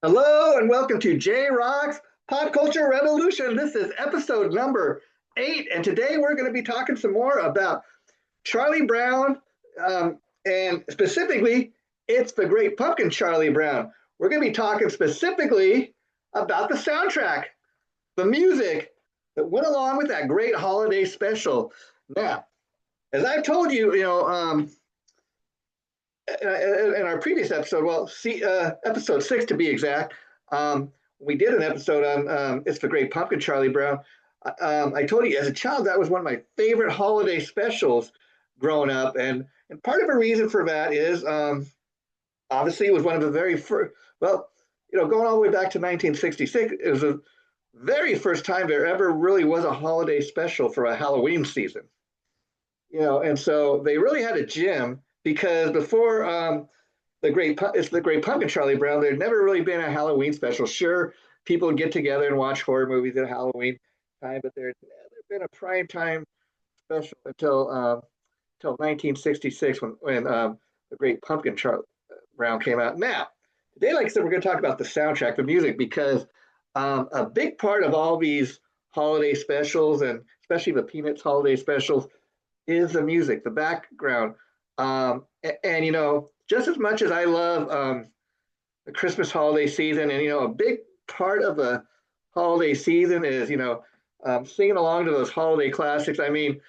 Hello and welcome to JRock's Pop Culture Revolution. This is episode number 8, and today we're going to be talking some more about Charlie Brown, and specifically, it's the Great Pumpkin Charlie Brown. We're going to be talking specifically about the soundtrack, the music that went along with that great holiday special. Now, as I've told you, in our previous episode, episode 6 to be exact, we did an episode on It's the Great Pumpkin, Charlie Brown. I told you as a child that was one of my favorite holiday specials growing up, and part of the reason for that is obviously it was one of the very first. Well, going all the way back to 1966, it was the very first time there ever really was a holiday special for a Halloween season. And so they really had a gym because before it's the Great Pumpkin Charlie Brown, there'd never really been a Halloween special. Sure, people would get together and watch horror movies at Halloween time, but there'd never been a prime time special until 1966 when the Great Pumpkin Charlie Brown came out. Now, today, like I said, we're going to talk about the soundtrack, the music, because a big part of all these holiday specials, and especially the Peanuts holiday specials, is the music, the background. And just as much as I love the Christmas holiday season, and a big part of the holiday season is singing along to those holiday classics. I mean,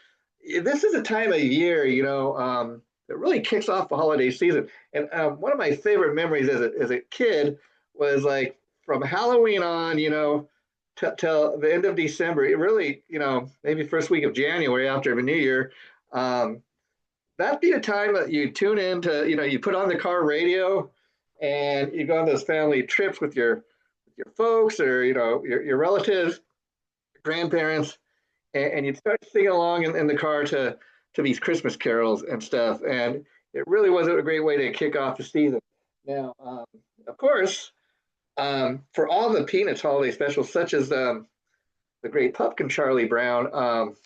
this is a time of year that really kicks off the holiday season. And one of my favorite memories as a kid was like from Halloween on, till the end of December. It really, maybe first week of January after the New Year. That'd be a time that you tune in to, you put on the car radio and you go on those family trips with your folks or, your relatives, grandparents, and you'd start singing along in the car to these Christmas carols and stuff. And it really was a great way to kick off the season. Now, of course, for all the Peanuts holiday specials, such as the Great Pumpkin Charlie Brown,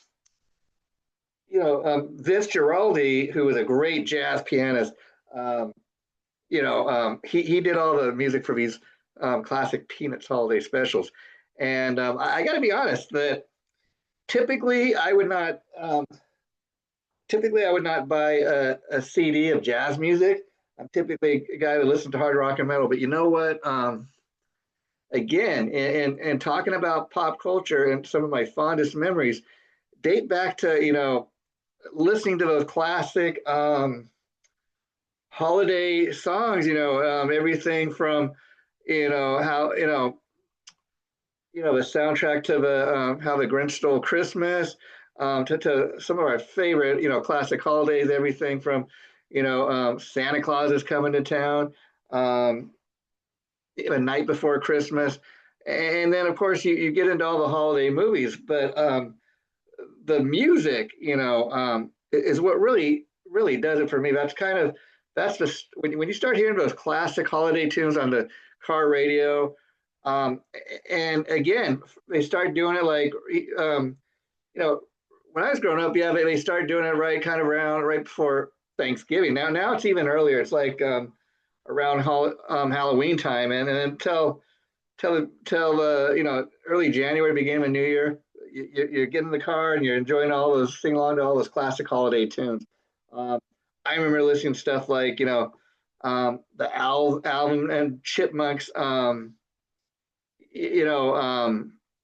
Vince Guaraldi, who was a great jazz pianist, he did all the music for these classic Peanuts holiday specials. And I got to be honest that typically I would not buy a CD of jazz music. I'm typically a guy that listens to hard rock and metal. But you know what? Again, and talking about pop culture and some of my fondest memories date back to listening to those classic holiday songs, everything from, how, the soundtrack to the How the Grinch Stole Christmas, to some of our favorite, classic holidays, everything from, Santa Claus is coming to town, the night before Christmas. And then, of course, you get into all the holiday movies, but the music, is what really, really does it for me. When you start hearing those classic holiday tunes on the car radio, and again, they start doing it like, when I was growing up, yeah, they started doing it right before Thanksgiving. Now it's even earlier. It's like around Halloween time, and then until early January, beginning of New Year. You get in the car and you're enjoying sing along to all those classic holiday tunes. I remember listening to stuff like, the Owl album and Chipmunks, and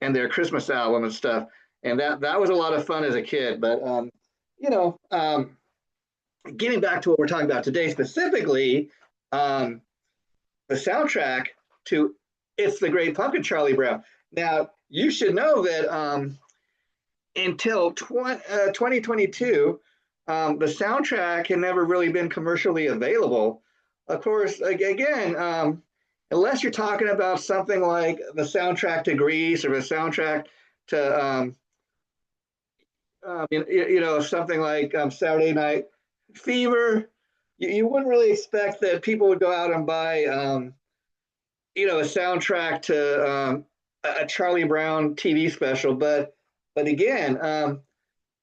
their Christmas album and stuff. And that was a lot of fun as a kid. But, getting back to what we're talking about today, specifically, the soundtrack to It's the Great Pumpkin, Charlie Brown. Now, you should know that until 2022, the soundtrack had never really been commercially available. Of course, again, unless you're talking about something like the soundtrack to Grease or the soundtrack to, something like Saturday Night Fever, you wouldn't really expect that people would go out and buy, a soundtrack to a Charlie Brown TV special, but again,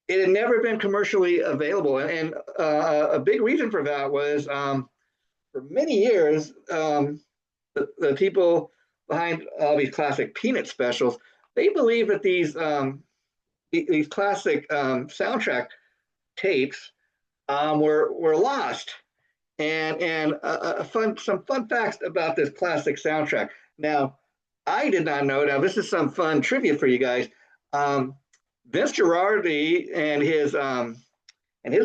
it had never been commercially available, and a big reason for that was for many years the people behind all these classic Peanut specials, they believe that these classic soundtrack tapes were lost. And some fun facts about this classic soundtrack. Now, I did not know. Now, this is some fun trivia for you guys. Vince Girardi and his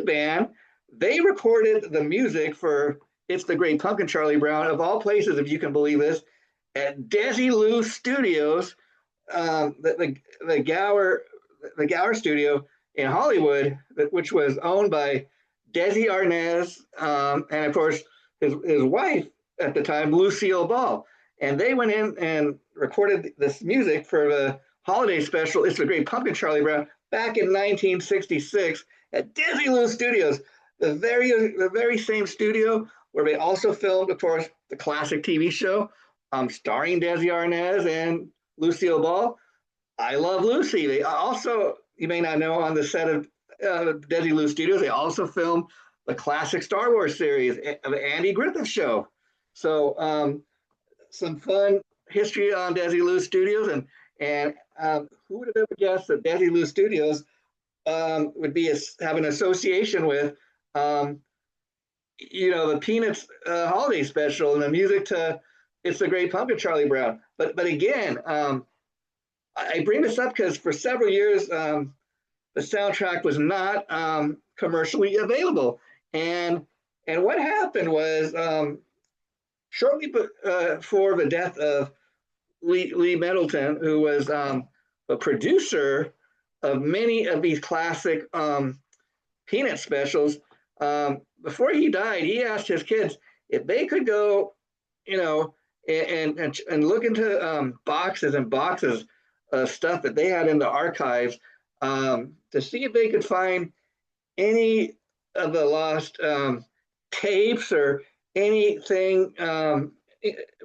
band, they recorded the music for "It's the Great Pumpkin," Charlie Brown, of all places, if you can believe this, at Desilu Studios, the Gower studio in Hollywood, which was owned by Desi Arnaz, and of course his wife at the time, Lucille Ball. And they went in and recorded this music for the holiday special, "It's the Great Pumpkin," Charlie Brown, back in 1966 at Desilu Studios, the very same studio where they also filmed, of course, the classic TV show starring Desi Arnaz and Lucille Ball, I Love Lucy. They also, you may not know, on the set of Desilu Studios, they also filmed the classic Star Wars series, the Andy Griffith Show. So some fun history on Desilu Studios, and who would have ever guessed that Desilu Studios would have an association with the Peanuts holiday special and the music to "It's the Great Pumpkin," Charlie Brown. But again, I bring this up because for several years the soundtrack was not commercially available, and what happened was shortly before the death of Lee Middleton, who was a producer of many of these classic Peanut specials. Before he died, he asked his kids if they could go, and look into boxes and boxes of stuff that they had in the archives to see if they could find any of the lost tapes or anything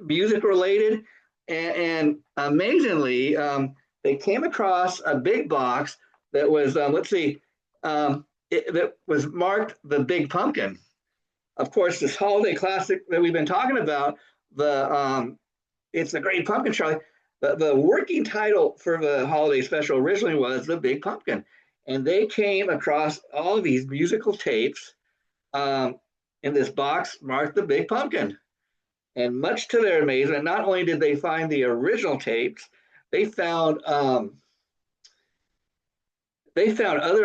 music related. And amazingly, they came across a big box that was, that was marked "The Big Pumpkin." Of course, this holiday classic that we've been talking about, "It's the Great Pumpkin," Charlie. The working title for the holiday special originally was "The Big Pumpkin," and they came across all of these musical tapes in this box marked "The Big Pumpkin." And much to their amazement, not only did they find the original tapes, they found other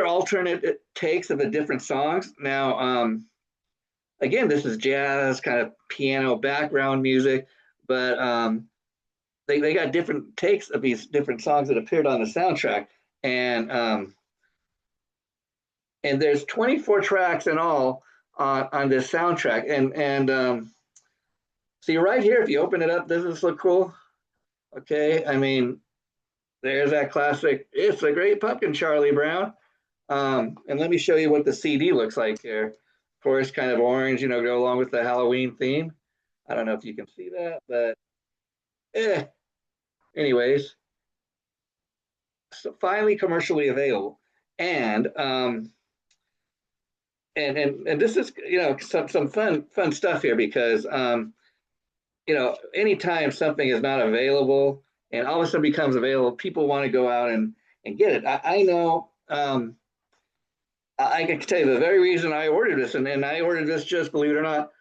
alternate takes of the different songs. Now, again, this is jazz, kind of piano background music, but they got different takes of these different songs that appeared on the soundtrack, and there's 24 tracks in all on this soundtrack, and see right here, if you open it up, doesn't this look cool? Okay, I mean, there's that classic "It's a Great Pumpkin," Charlie Brown. And let me show you what the CD looks like here. Of course, kind of orange, go along with the Halloween theme. I don't know if you can see that, but anyways, so finally commercially available. And this is some fun stuff here, because anytime something is not available and all of a sudden becomes available, people want to go out and get it. I know. I can tell you the very reason I ordered this, and I ordered this just, believe it or not,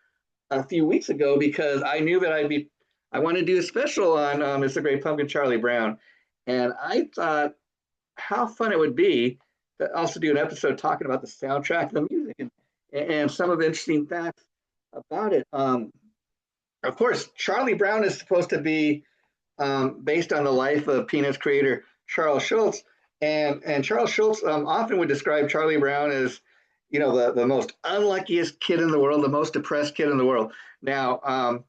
a few weeks ago, because I knew that I wanted to do a special on "It's the Great Pumpkin," Charlie Brown, and I thought how fun it would be to also do an episode talking about the soundtrack, the music, and some of the interesting facts about it. Of course, Charlie Brown is supposed to be based on the life of Peanuts creator Charles Schulz, and Charles Schulz often would describe Charlie Brown as, the most unluckiest kid in the world, the most depressed kid in the world. Now,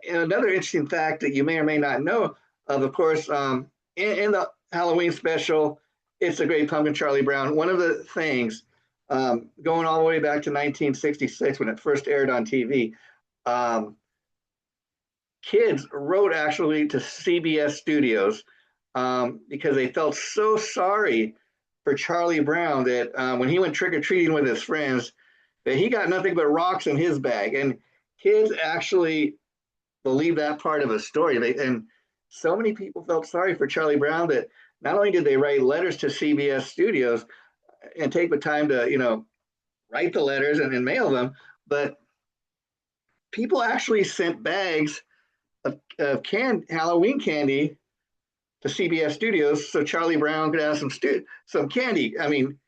another interesting fact that you may or may not know of course, in the Halloween special, "It's the Great Pumpkin," Charlie Brown, one of the things, going all the way back to 1966 when it first aired on TV, kids wrote actually to CBS Studios because they felt so sorry for Charlie Brown that when he went trick-or-treating with his friends, that he got nothing but rocks in his bag. And kids actually believe that part of a story. And so many people felt sorry for Charlie Brown that not only did they write letters to CBS Studios and take the time to, write the letters and mail them, but people actually sent bags of Halloween candy to CBS Studios so Charlie Brown could have some candy. I mean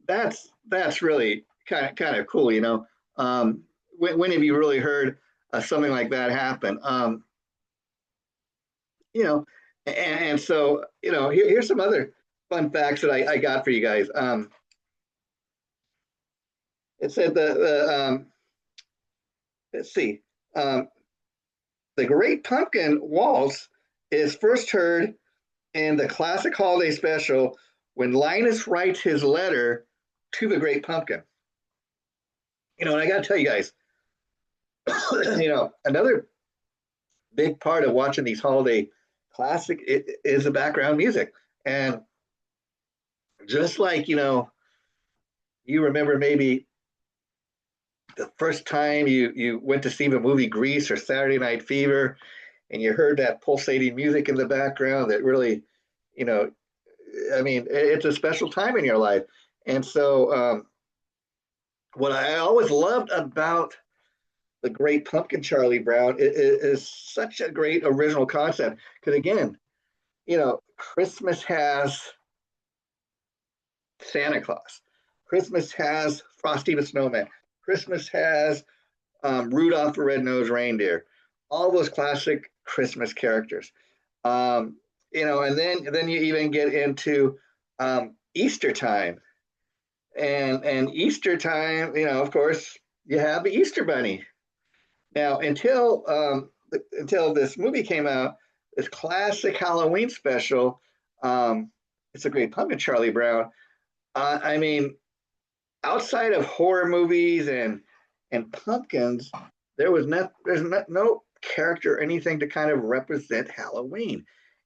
that's really kind of cool, when have you really heard something like that happen? You know, and so here's some other fun facts that I got for you guys. It said let's see, um, the Great Pumpkin Waltz is first heard in the classic holiday special when Linus writes his letter to the Great Pumpkin. And I got to tell you guys, another big part of watching these holiday classic is the background music. And just like, you remember maybe the first time you went to see the movie Grease or Saturday Night Fever, and you heard that pulsating music in the background that really, it's a special time in your life. And so what I always loved about the Great Pumpkin Charlie Brown is such a great original concept. Because again, Christmas has Santa Claus. Christmas has Frosty the Snowman. Christmas has Rudolph the Red-Nosed Reindeer. All those classic Christmas characters. And then you even get into Easter time. And Easter time, of course, you have the Easter Bunny. Now, until this movie came out, this classic Halloween special, It's a Great Pumpkin, Charlie Brown. Outside of horror movies and pumpkins, there's no character or anything to kind of represent Halloween.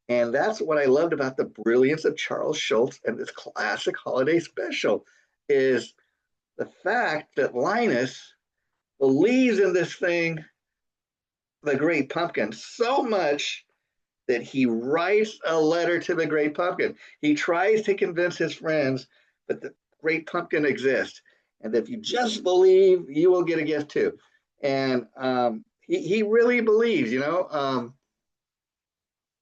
And that's what I loved about the brilliance of Charles Schulz and this classic holiday special is the fact that Linus believes in this thing, the Great Pumpkin, so much that he writes a letter to the Great Pumpkin. He tries to convince his friends that the Great Pumpkin exists, and if you just believe, you will get a gift too. And he really believes, and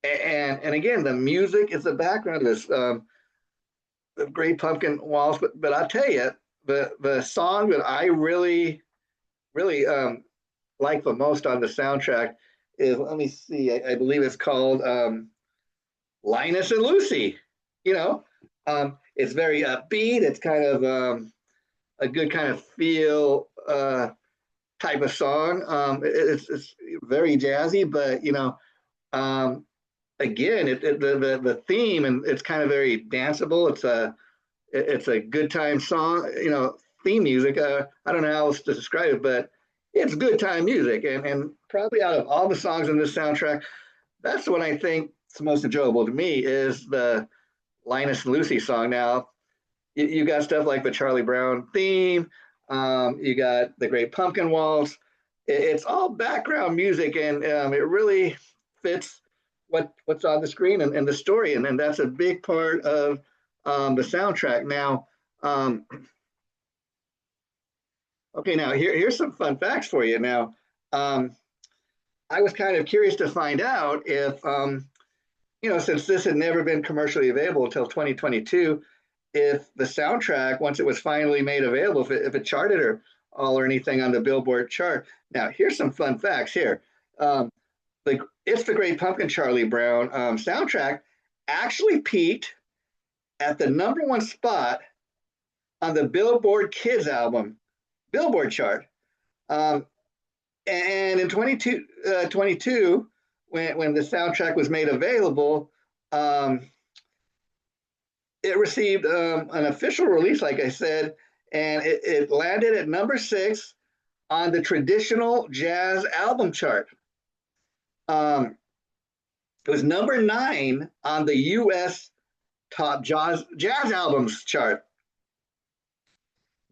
again, the music is the background of this, the Great Pumpkin Waltz. But I'll tell you, the song that I really like the most on the soundtrack is, let me see, I believe it's called Linus and Lucy. It's very upbeat. It's kind of a good kind of feel type of song. It's very jazzy, but again, the theme, and it's kind of very danceable. It's a good time song. Theme music. I don't know how else to describe it, but it's good time music. And probably out of all the songs in this soundtrack, that's the one I think is the most enjoyable to me is the Linus and Lucy song. Now, you got stuff like the Charlie Brown theme. You got the Great Pumpkin Waltz. It's all background music, and it really fits what's on the screen and the story, and that's a big part of the soundtrack. Now, okay, now here's some fun facts for you. Now, I was kind of curious to find out if, since this had never been commercially available until 2022, if the soundtrack, once it was finally made available, if it charted or anything on the Billboard chart. Now, here's some fun facts here. It's the Great Pumpkin Charlie Brown soundtrack actually peaked at the #1 spot on the Billboard Kids album Billboard chart. And in 2022, when the soundtrack was made available, it received an official release, like I said, and it landed at #6 on the traditional jazz album chart. It was #9 on the U.S. top jazz albums chart.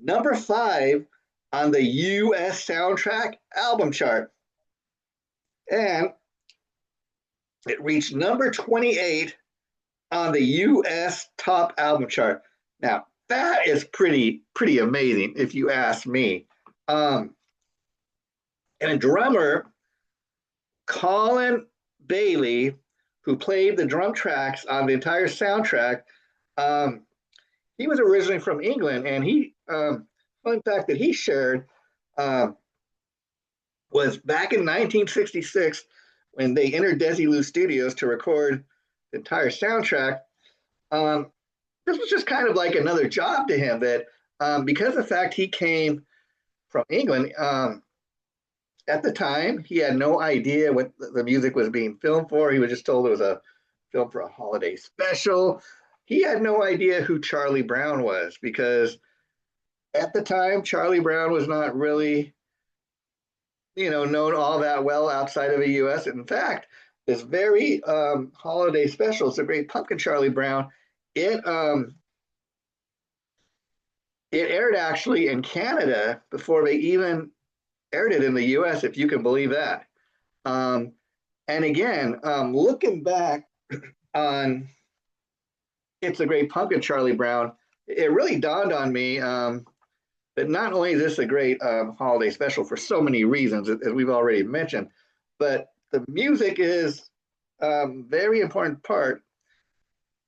#5 on the U.S. soundtrack album chart. And it reached number 28 on the U.S. top album chart. Now, that is pretty amazing, if you ask me. And a drummer, Colin Bailey, who played the drum tracks on the entire soundtrack, um, he was originally from England, and fun fact that he shared um, was back in 1966 when they entered Desilu Studios to record the entire soundtrack. Um, this was just kind of like another job to him that because of the fact he came from England, at the time he had no idea what the music was being filmed for. He was just told it was a film for a holiday special. He had no idea who Charlie Brown was because at the time Charlie Brown was not really known all that well outside of the U.S. In fact, this very holiday special, it's a Great Pumpkin Charlie Brown. It it aired actually in Canada before they even aired it in the U.S. If you can believe that. Um, and again, looking back on It's a Great Pumpkin Charlie Brown, it really dawned on me that not only is this a great holiday special for so many reasons, as we've already mentioned, but the music is very important part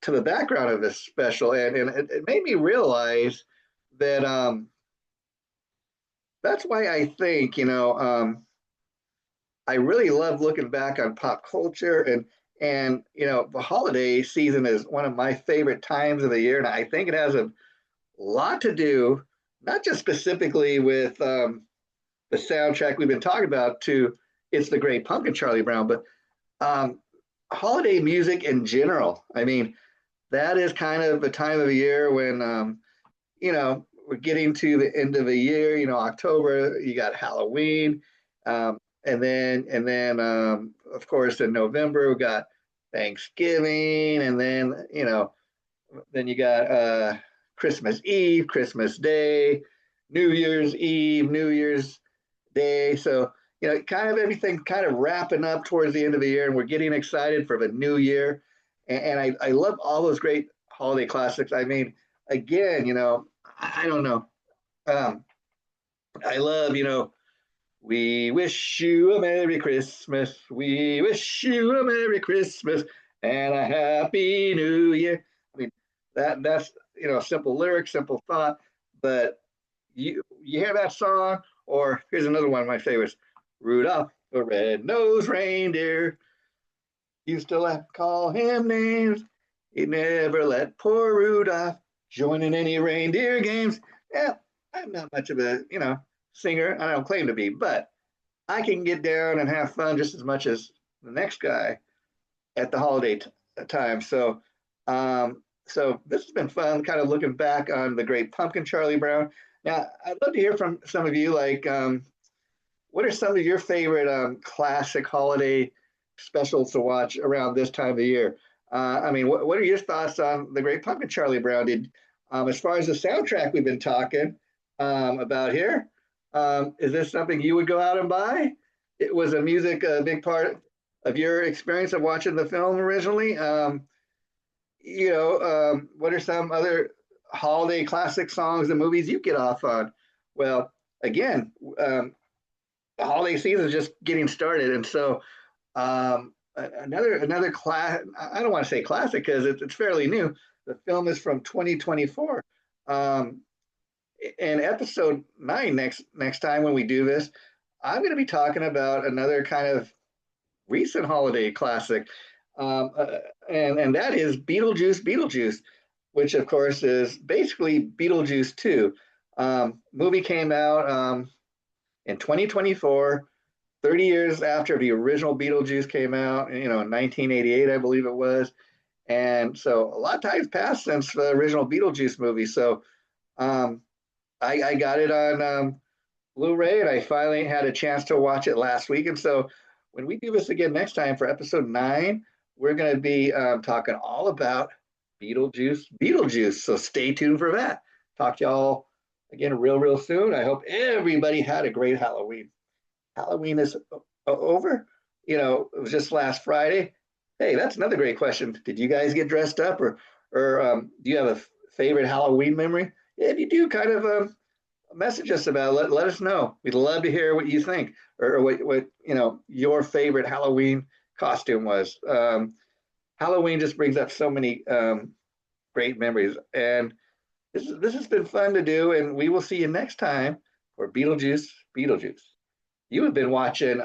to the background of this special, and it made me realize that that's why I think I really love looking back on pop culture and the holiday season is one of my favorite times of the year, and I think it has a lot to do not just specifically with the soundtrack we've been talking about to It's the Great Pumpkin Charlie Brown, but um, holiday music in general. I mean, that is kind of the time of the year when we're getting to the end of the year. October, you got Halloween, and then of course in November we got Thanksgiving, and then you got Christmas Eve, Christmas Day, New Year's Eve, New Year's Day. So kind of everything kind of wrapping up towards the end of the year, and we're getting excited for the new year. And I love all those great holiday classics. I mean, again, I don't know. Um, I love, we wish you a Merry Christmas. We wish you a Merry Christmas and a Happy New Year. I mean, that's simple lyrics, simple thought, but you hear that song, or here's another one of my favorites, Rudolph the Red-Nosed Reindeer. Used to call him names. He never let poor Rudolph join in any reindeer games. Yeah, I'm not much of a, singer. I don't claim to be, but I can get down and have fun just as much as the next guy at the holiday time. So this has been fun, kind of looking back on the Great Pumpkin Charlie Brown. Now, I'd love to hear from some of you, like, what are some of your favorite classic holiday specials to watch around this time of year? I mean, what are your thoughts on the Great Pumpkin Charlie Brown? As far as the soundtrack we've been talking about here, is this something you would go out and buy? It was a big part of your experience of watching the film originally. What are some other holiday classic songs and movies you get off on? Well, again, the holiday season is just getting started, and so another class. I don't want to say classic because it's fairly new. The film is from 2024. In episode 9, next time when we do this, I'm going to be talking about another kind of recent holiday classic, and that is Beetlejuice, which of course is basically Beetlejuice 2. Movie came out in 2024, 30 years after the original Beetlejuice came out, in 1988, I believe it was. And so a lot of time's passed since the original Beetlejuice movie. So I got it on Blu-ray, and I finally had a chance to watch it last week. And so when we do this again next time for episode 9, we're going to be talking all about Beetlejuice. So stay tuned for that. Talk to y'all again real soon. I hope everybody had a great Halloween. Halloween is over. it was just last Friday. Hey, that's another great question. Did you guys get dressed up, or do you have a favorite Halloween memory? If you do, kind of message us about it. Let us know. We'd love to hear what you think, or what your favorite Halloween costume was. Halloween just brings up so many great memories, and this has been fun to do. And we will see you next time for Beetlejuice. You have been watching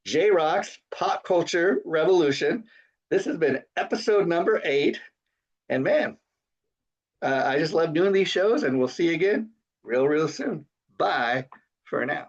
JRock's Pop Culture Revolution. This has been episode number 8, and man, I just love doing these shows, and we'll see you again real soon. Bye for now.